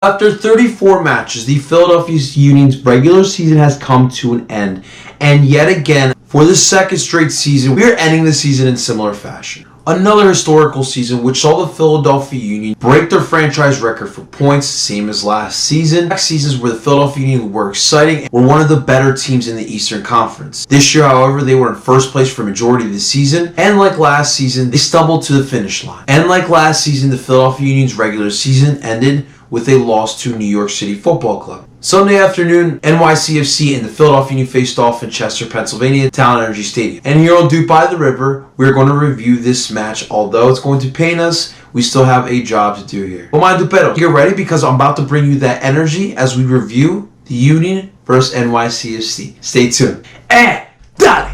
After 34 matches, the Philadelphia Union's regular season has come to an end. And yet again, for the second straight season, we are ending the season in similar fashion. Another historical season which saw the Philadelphia Union break their franchise record for points, same as last season. Next seasons where the Philadelphia Union were exciting and were one of the better teams in the Eastern Conference. This year, however, they were in first place for a majority of the season, and like last season, they stumbled to the finish line. And like last season, the Philadelphia Union's regular season ended with a loss to New York City Football Club. Sunday afternoon, NYCFC and the Philadelphia Union faced off in Chester, Pennsylvania at Town Energy Stadium. And here on DOOP By The River, we're going to review this match. Although it's going to pain us, we still have a job to do here. Well, my Dupero, get ready because I'm about to bring you that energy as we review the Union versus NYCFC. Stay tuned. And dale!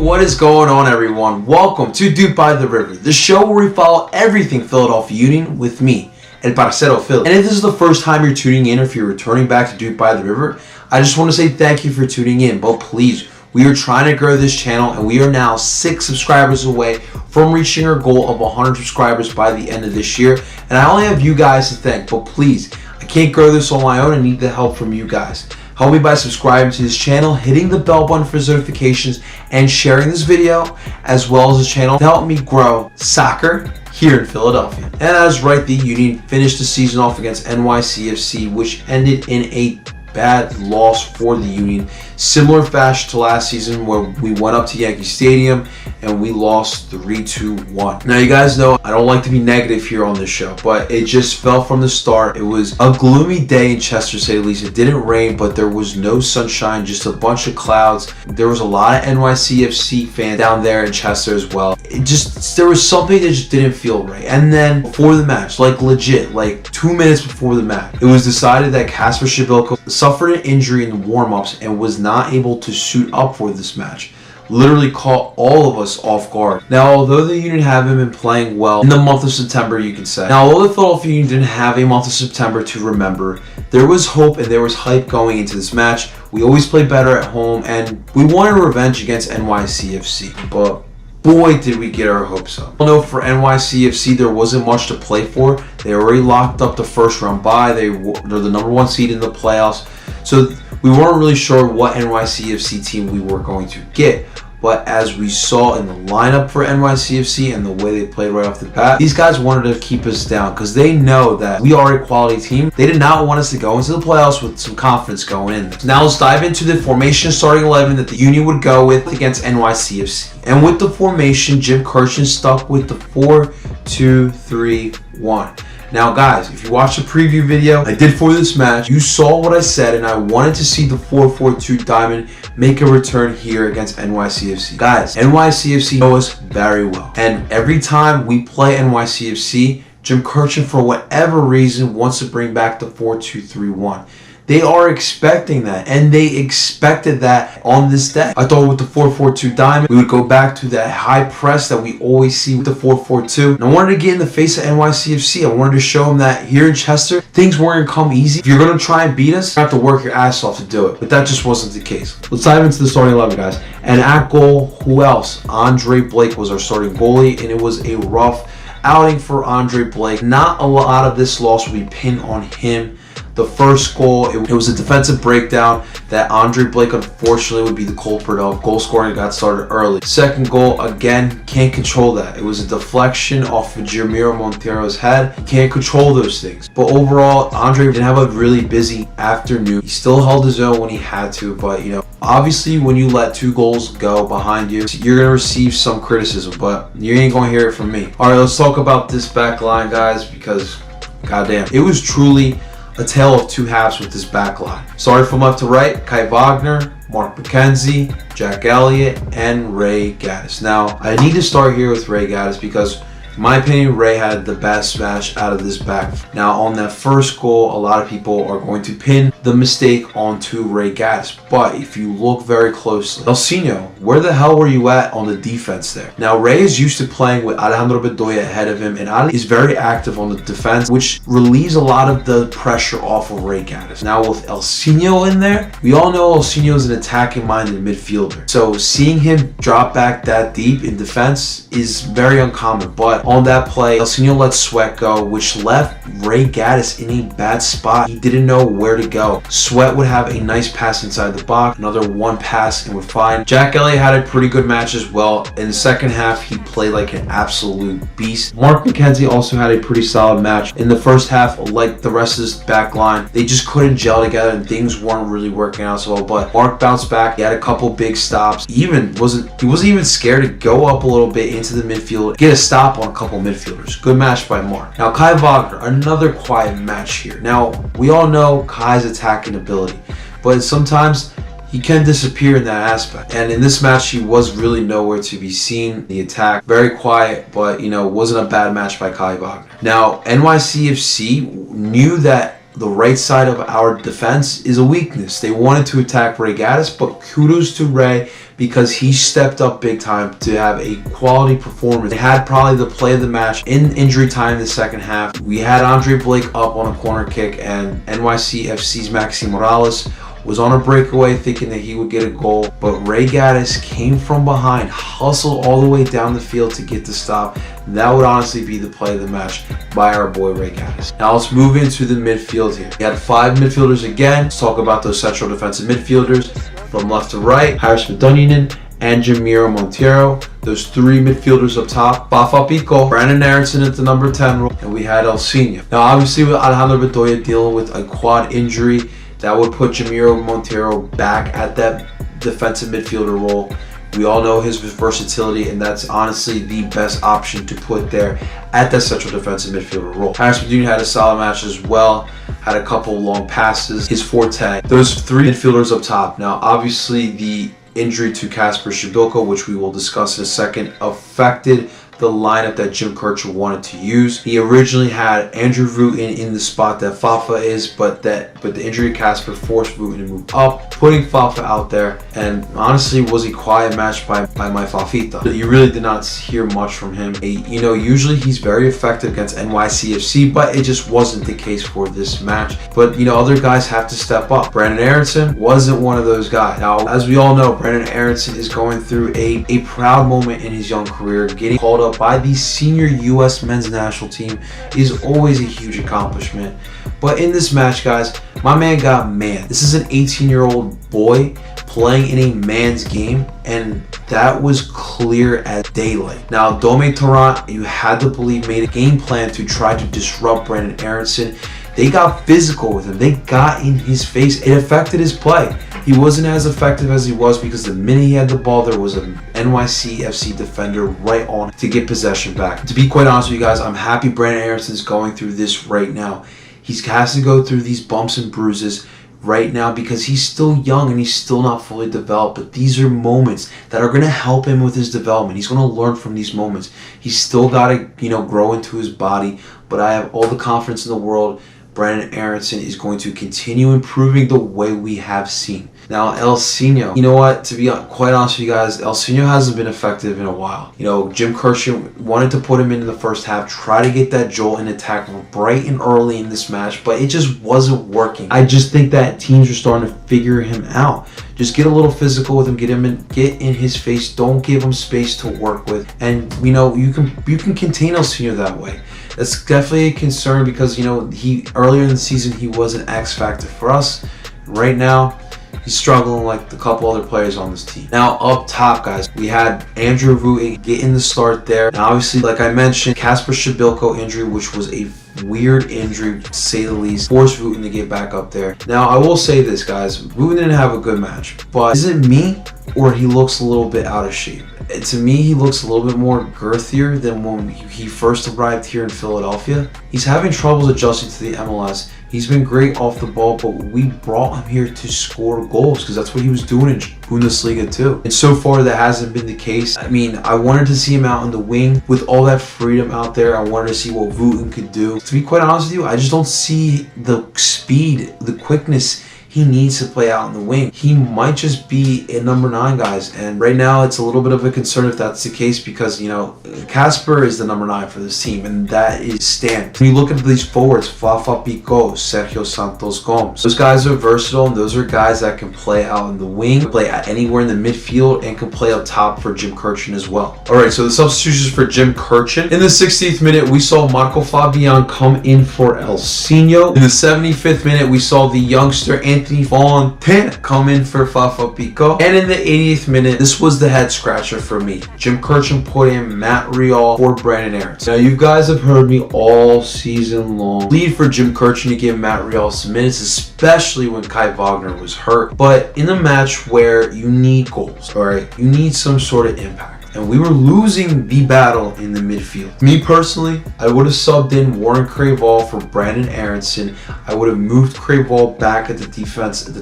What is going on, everyone? Welcome to DOOP By The River, the show where we follow everything Philadelphia Union with me, El Parceo Philly. And if this is the first time you're tuning in or if you're returning back to DOOP By The River, I just want to say thank you for tuning in. But please, we are trying to grow this channel and we are now 6 subscribers away from reaching our goal of 100 subscribers by the end of this year. And I only have you guys to thank, but please, I can't grow this on my own. I need the help from you guys. Help me by subscribing to this channel, hitting the bell button for notifications, and sharing this video as well as this channel to help me grow soccer here in Philadelphia. And that's right, the Union finished the season off against NYCFC, which ended in a bad loss for the Union. Similar fashion to last season where we went up to Yankee Stadium and we lost 3-2-1. Now you guys know I don't like to be negative here on this show, but it just fell from the start. It was a gloomy day in Chester, to say the least. It didn't rain, but there was no sunshine, just a bunch of clouds. There was a lot of NYCFC fans down there in Chester as well. There was something that just didn't feel right. And then before the match, like legit, like 2 minutes before the match, it was decided that Kasper Schmeichel suffered an injury in the warm-ups and was not able to suit up for this match. Literally caught all of us off guard. Now, although the Union haven't been playing well in the month of September, you can say. Now, although the Philadelphia Union didn't have a month of September to remember, there was hope and there was hype going into this match. We always play better at home and we wanted revenge against NYCFC, but boy did we get our hopes up. I know for NYCFC there wasn't much to play for. They already locked up the first round bye. They're the number 1 seed in the playoffs. So we weren't really sure what NYCFC team we were going to get. But as we saw in the lineup for NYCFC and the way they played right off the bat, these guys wanted to keep us down because they know that we are a quality team. They did not want us to go into the playoffs with some confidence going in. Now let's dive into the formation starting 11 that the Union would go with against NYCFC. And with the formation, Jim Kirchin stuck with the 4-2-3-1. Now guys, if you watched the preview video I did for this match, you saw what I said and I wanted to see the 4-4-2 diamond make a return here against NYCFC. Guys, NYCFC know us very well. And every time we play NYCFC, Jim Kirchin, for whatever reason, wants to bring back the 4-2-3-1. They are expecting that, and they expected that on this day. I thought with the 4-4-2 diamond, we would go back to that high press that we always see with the 4-4-2. And I wanted to get in the face of NYCFC. I wanted to show them that here in Chester, things weren't going to come easy. If you're going to try and beat us, you have to work your ass off to do it. But that just wasn't the case. Let's dive into the starting 11, guys. And at goal, who else? Andre Blake was our starting goalie, and it was a rough outing for Andre Blake. Not a lot of this loss will be pinned on him. The first goal, it was a defensive breakdown that Andre Blake unfortunately would be the culprit of. Goal scoring got started early. Second goal, again, can't control that. It was a deflection off of Jermiro Montero's head. Can't control those things. But overall, Andre didn't have a really busy afternoon. He still held his own when he had to, but you know, obviously when you let 2 goals go behind you, you're going to receive some criticism, but you ain't going to hear it from me. All right, let's talk about this back line, guys, because goddamn, it was truly a tale of 2 halves with this back line. Starting from left to right, Kai Wagner, Mark McKenzie, Jack Elliott, and Ray Gaddis. Now, I need to start here with Ray Gaddis because In my opinion, Ray had the best match out of this back. Now, on that first goal, a lot of people are going to pin the mistake onto Ray Gaddis. But if you look very closely, Elsinho, where the hell were you at on the defense there? Now, Ray is used to playing with Alejandro Bedoya ahead of him, and Ali is very active on the defense, which relieves a lot of the pressure off of Ray Gaddis. Now, with Elsinho in there, we all know Elsinho is an attacking-minded midfielder. So seeing him drop back that deep in defense is very uncommon. But on that play, Elsinho let Sweat go, which left Ray Gaddis in a bad spot. He didn't know where to go. Sweat would have a nice pass inside the box, another one pass, and we're fine. Jack Elliott had a pretty good match as well. In the second half, he played like an absolute beast. Mark McKenzie also had a pretty solid match. In the first half, like the rest of his back line, they just couldn't gel together and things weren't really working out so well. But Mark bounced back. He had a couple big stops. He wasn't even scared to go up a little bit into the midfield, get a stop on a couple midfielders. Good match by Mark. Now, Kai Wagner, another quiet match here. Now, we all know Kai's attacking ability, but sometimes he can disappear in that aspect. And in this match, he was really nowhere to be seen. The attack, very quiet, but wasn't a bad match by Kai Wagner. Now, NYCFC knew that the right side of our defense is a weakness. They wanted to attack Ray Gaddis, but kudos to Ray because he stepped up big time to have a quality performance. They had probably the play of the match in injury time in the second half. We had Andre Blake up on a corner kick, and NYCFC's Maxi Morales was on a breakaway thinking that he would get a goal, but Ray Gaddis came from behind, hustled all the way down the field to get the stop. That would honestly be the play of the match by our boy Ray Gaddis. Now let's move into the midfield here. We had 5 midfielders again. Let's talk about those central defensive midfielders from left to right. Harris Meduninen and Jamiro Monteiro. Those 3 midfielders up top. Bafa Pico, Brandon Aronson at the number 10 role, and we had Elsinho. Now obviously with Alejandro Bedoya dealing with a quad injury, that would put Jamiro Monteiro back at that defensive midfielder role. We all know his versatility, and that's honestly the best option to put there at that central defensive midfielder role. Harris Meduninen had a solid match as well, had a couple long passes. His forte, those 3 midfielders up top. Now, obviously, the injury to Kasper Shibilko, which we will discuss in a second, affected the lineup that Jim Kirchner wanted to use. He originally had Andrew Wooten in the spot that Fafa is, but the injury of Kasper forced Wooten to move up, putting Fafa out there, and honestly was a quiet match by my Fafita. You really did not hear much from him. Usually he's very effective against NYCFC, but it just wasn't the case for this match. But other guys have to step up. Brandon Aronson wasn't one of those guys. Now, as we all know, Brandon Aronson is going through a proud moment in his young career. Getting called up by the senior U.S. men's national team is always a huge accomplishment. But in this match, guys, my man got man. This is an 18-year-old boy playing in a man's game, and that was clear as daylight. Now, Dome Tarrant, you had to believe, made a game plan to try to disrupt Brandon Aronson. They got physical with him. They got in his face. It affected his play. He wasn't as effective as he was because the minute he had the ball, there was an NYCFC defender right on to get possession back. To be quite honest with you guys, I'm happy Brandon Aronson is going through this right now. He has to go through these bumps and bruises right now because he's still young and he's still not fully developed. But these are moments that are going to help him with his development. He's going to learn from these moments. He's still got to, grow into his body. But I have all the confidence in the world. Brandon Aronson is going to continue improving the way we have seen. Now, Elsinho, to be quite honest with you guys, Elsinho hasn't been effective in a while. Jim Kirchner wanted to put him in the first half, try to get that jolt and attack bright and early in this match, but it just wasn't working. I just think that teams are starting to figure him out. Just get a little physical with him, get in his face, don't give him space to work with, and you can contain Elsinho that way. That's definitely a concern because he earlier in the season he was an X factor for us. Right now, he's struggling like a couple other players on this team. Now up top, guys, we had Andrew Wooten getting the start there. And obviously, like I mentioned, Kasper Shibilko injury, which was a weird injury to say the least, forced Wooten to get back up there. Now I will say this, guys, Wooten didn't have a good match, but is it me or he looks a little bit out of shape? To me, he looks a little bit more girthier than when he first arrived here in Philadelphia. He's having troubles adjusting to the MLS He's been great off the ball, but we brought him here to score goals because that's what he was doing in Bundesliga too. And so far, that hasn't been the case. I mean, I wanted to see him out on the wing with all that freedom out there. I wanted to see what Wooten could do. To be quite honest with you, I just don't see the speed, the quickness he needs to play out on the wing. He might just be a number 9, guys. And right now, it's a little bit of a concern if that's the case because, you know, Casper is the number 9 for this team, and that is stamped. When you look at these forwards, Fafa Pico, Sergio Santos Gomes, those guys are versatile, and those are guys that can play out on the wing, play anywhere in the midfield, and can play up top for Jim Kirchen as well. All right, so the substitutions for Jim Kirchen. In the 60th minute, we saw Marco Fabian come in for Elsinho. In the 75th minute, we saw the youngster Anthony Fontaine come in for Fafa Pico. And in the 80th minute, this was the head scratcher for me. Jim Kirchen put in Matt Rial for Brandon Aarons. Now, you guys have heard me all season long plead for Jim Kirchen to give Matt Rial some minutes, especially when Kai Wagner was hurt. But in a match where you need goals, all right, you need some sort of impact. And we were losing the battle in the midfield. Me personally, I would have subbed in Warren Crayval for Brandon Aronson. I would have moved Crayval back at the defensive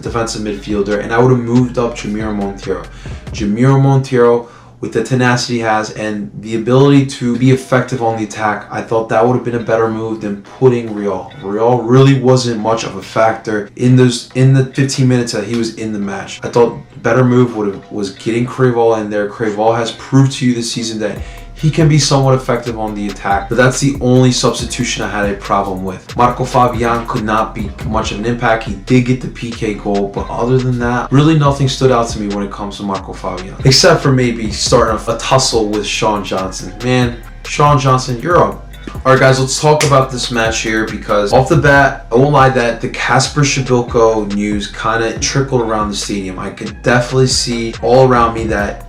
midfielder, and I would have moved up Jamiro Monteiro. Jamiro Monteiro, with the tenacity he has and the ability to be effective on the attack, I thought that would have been a better move than putting Rial. Rial really wasn't much of a factor in the 15 minutes that he was in the match. I thought better move was getting Crayval in there. Crayval has proved to you this season that he can be somewhat effective on the attack, but that's the only substitution I had a problem with. Marco Fabian could not be much of an impact. He did get the PK goal, but other than that, really nothing stood out to me when it comes to Marco Fabian, except for maybe starting a tussle with Sean Johnson. Man, Sean Johnson, you're up. Alright guys, let's talk about this match here because off the bat, I won't lie that the Kasper Shabilko news kind of trickled around the stadium. I could definitely see all around me that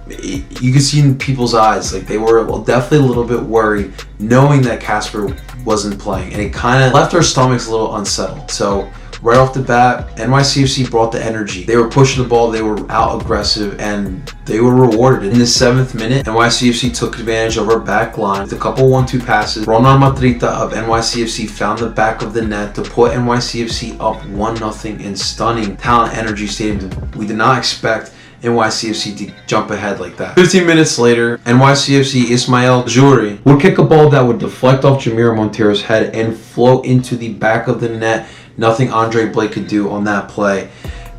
you could see in people's eyes, like they were definitely a little bit worried knowing that Kasper wasn't playing, and it kind of left our stomachs a little unsettled. So right off the bat, NYCFC brought the energy. They were pushing the ball, they were out aggressive, and they were rewarded. In the 7th minute, NYCFC took advantage of our back line with a couple 1-2 passes. Ronald Matrita of NYCFC found the back of the net to put NYCFC up 1-0 in stunning Talent Energy Stadium. We did not expect NYCFC to jump ahead like that. 15 minutes later, NYCFC Ismael Juri would kick a ball that would deflect off Jamiro Monteiro's head and float into the back of the net. Nothing Andre Blake could do on that play,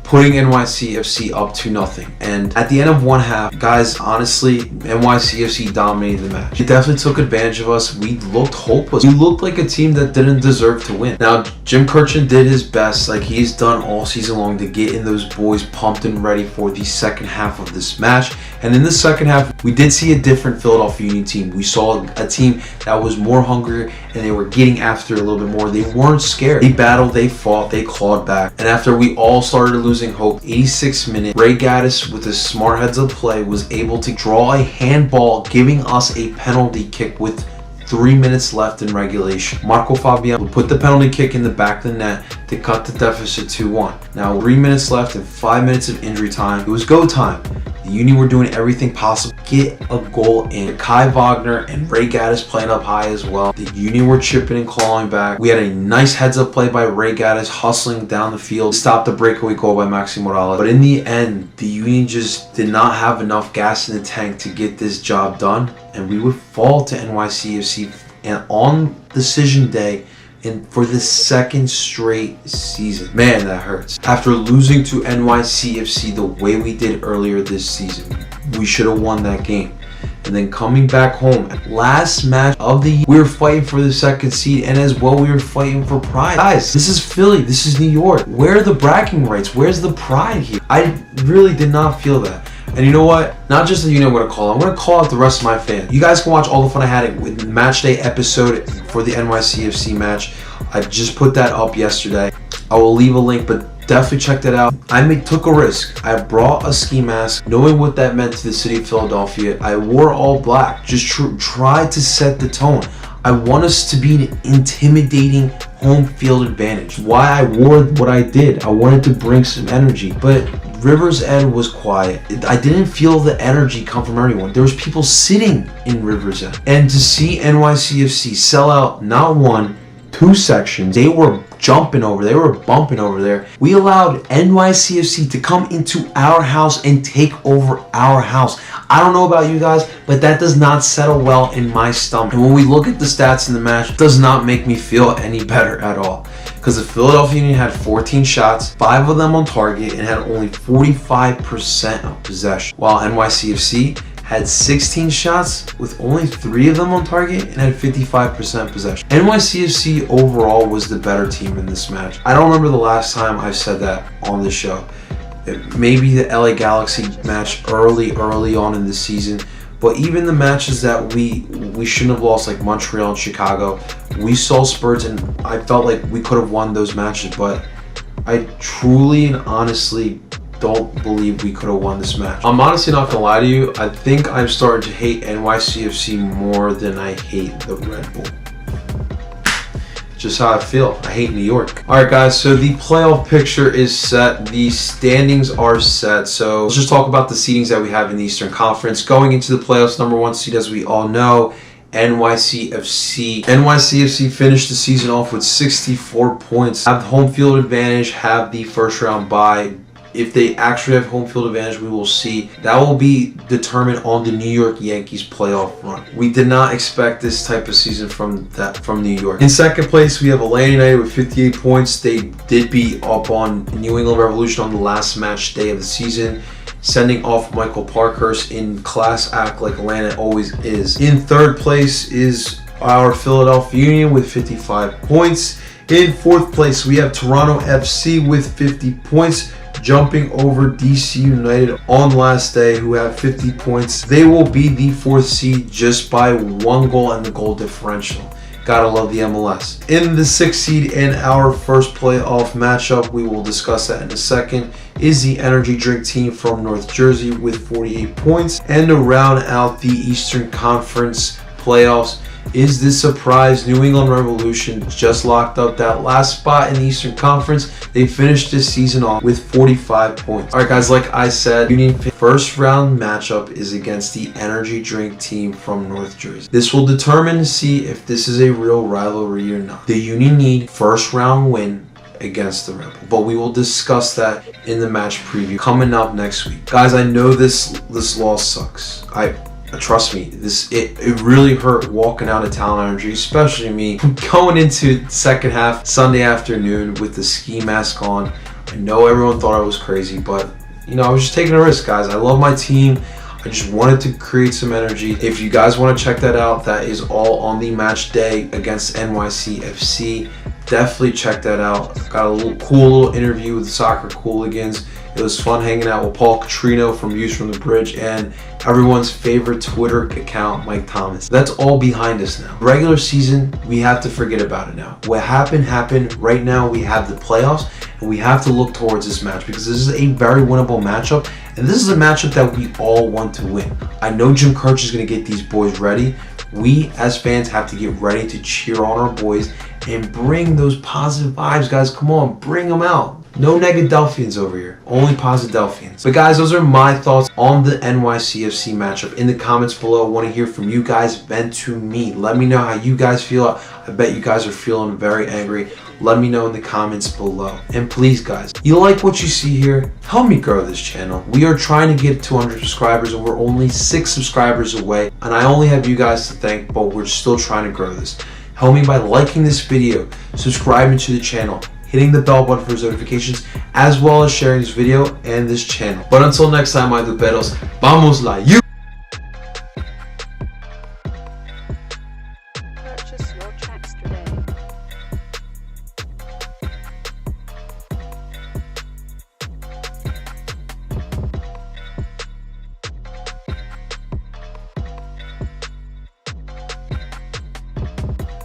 putting NYCFC up 2-0. And at the end of one half, guys, honestly, NYCFC dominated the match. It definitely took advantage of us. We looked hopeless. We looked like a team that didn't deserve to win. Now, Jim Kirchen did his best, like he's done all season long, to get in those boys pumped and ready for the second half of this match. And in the second half, we did see a different Philadelphia Union team. We saw a team that was more hungry and they were getting after it a little bit more. They weren't scared. They battled, they fought, they clawed back. And after we all started losing hope, 86th minute, Ray Gaddis with a smart heads-up play was able to draw a handball, giving us a penalty kick with 3 minutes left in regulation. Marco Fabian would put the penalty kick in the back of the net to cut the deficit 2-1. Now 3 minutes left and 5 minutes of injury time. It was go time. The Union were doing everything possible to get a goal in. Kai Wagner and Ray Gaddis playing up high as well. The Union were chipping and clawing back. We had a nice heads-up play by Ray Gaddis, hustling down the field, stopped the breakaway goal by Maxi Morales. But in the end, the Union just did not have enough gas in the tank to get this job done, and we would fall to NYCFC and on decision day and for the second straight season. Man, that hurts. After losing to NYCFC the way we did earlier this season, we should have won that game. And then coming back home, last match of the year, we were fighting for the second seed, and as well we were fighting for pride. Guys, this is Philly, this is New York. Where are the bragging rights? Where's the pride here? I really did not feel that. And you know what? Not just the Union I'm going to call. I'm going to call out the rest of my fans. You guys can watch all the fun I had with the match day episode for the NYCFC match. I just put that up yesterday. I will leave a link, but definitely check that out. I took a risk. I brought a ski mask, knowing what that meant to the city of Philadelphia. I wore all black. Just tried to set the tone. I want us to be an intimidating home field advantage. Why I wore what I did. I wanted to bring some energy, but Rivers End was quiet. I didn't feel the energy come from anyone. There was people sitting in Rivers End. And to see NYCFC sell out not one, two sections, they were jumping over. They were bumping over there. We allowed NYCFC to come into our house and take over our house. I don't know about you guys, but that does not settle well in my stomach. And when we look at the stats in the match, it does not make me feel any better at all. Because the Philadelphia Union had 14 shots, 5 of them on target, and had only 45% of possession. While NYCFC had 16 shots with only 3 of them on target and had 55% possession. NYCFC overall was the better team in this match. I don't remember the last time I've said that on this show. Maybe the LA Galaxy match early on in the season, but even the matches that we shouldn't have lost, like Montreal and Chicago, we saw spurts and I felt like we could have won those matches, but I truly and honestly don't believe we could have won this match. I'm honestly not gonna lie to you, I think I'm starting to hate NYCFC more than I hate the Red Bull. Just how I feel. I hate New York. Alright guys, so the playoff picture is set. The standings are set. So let's just talk about the seedings that we have in the Eastern Conference. Going into the playoffs, number 1 seed, as we all know, NYCFC. NYCFC finished the season off with 64 points. Have the home field advantage, have the first round bye. If they actually have home field advantage, we will see. That will be determined on the New York Yankees playoff run. We did not expect this type of season from New York. In second place, we have Atlanta United with 58 points. They did beat up on New England Revolution on the last match day of the season, sending off Michael Parkhurst in class act like Atlanta always is. In third place is our Philadelphia Union with 55 points. In fourth place, we have Toronto FC with 50 points, jumping over DC United on last day, who have 50 points. They will be the 4th seed just by 1 goal and the goal differential. Gotta love the MLS. In the 6th seed in our first playoff matchup, we will discuss that in a second, is the energy drink team from North Jersey with 48 points. And to round out the Eastern Conference playoffs is the surprise New England Revolution. Just locked up that last spot in the Eastern Conference. They finished this season off with 45 points. Alright guys, like I said, Union first round matchup is against the energy drink team from North Jersey. This will determine to see if this is a real rivalry or not. The Union need first round win against the Rebel, but we will discuss that in the match preview coming up next week. Guys, I know this loss sucks. Trust me, it really hurt walking out of Talent Energy, especially me, going into second half Sunday afternoon with the ski mask on. I know everyone thought I was crazy, but you know, I was just taking a risk, guys. I love my team. I just wanted to create some energy. If you guys want to check that out, that is all on the match day against NYCFC. Definitely check that out. Got a cool little interview with the Soccer Cooligans. It was fun hanging out with Paul Catrino from Views from the Bridge and everyone's favorite Twitter account, Mike Thomas. That's all behind us now. Regular season, we have to forget about it now. What happened. Right now, we have the playoffs, and we have to look towards this match because this is a very winnable matchup, and this is a matchup that we all want to win. I know Jim Kirch is going to get these boys ready. We, as fans, have to get ready to cheer on our boys and bring those positive vibes, guys. Come on, bring them out. No Negadelphians over here, only Posidelphians. But guys, those are my thoughts on the NYCFC matchup. In the comments below, I want to hear from you guys. Vent to me. Let me know how you guys feel. I bet you guys are feeling very angry. Let me know in the comments below. And please, guys, you like what you see here? Help me grow this channel. We are trying to get 200 subscribers, and we're only 6 subscribers away. And I only have you guys to thank, but we're still trying to grow this. Help me by liking this video, subscribing to the channel, hitting the bell button for notifications, as well as sharing this video and this channel. But until next time, my duperos, vamos la you.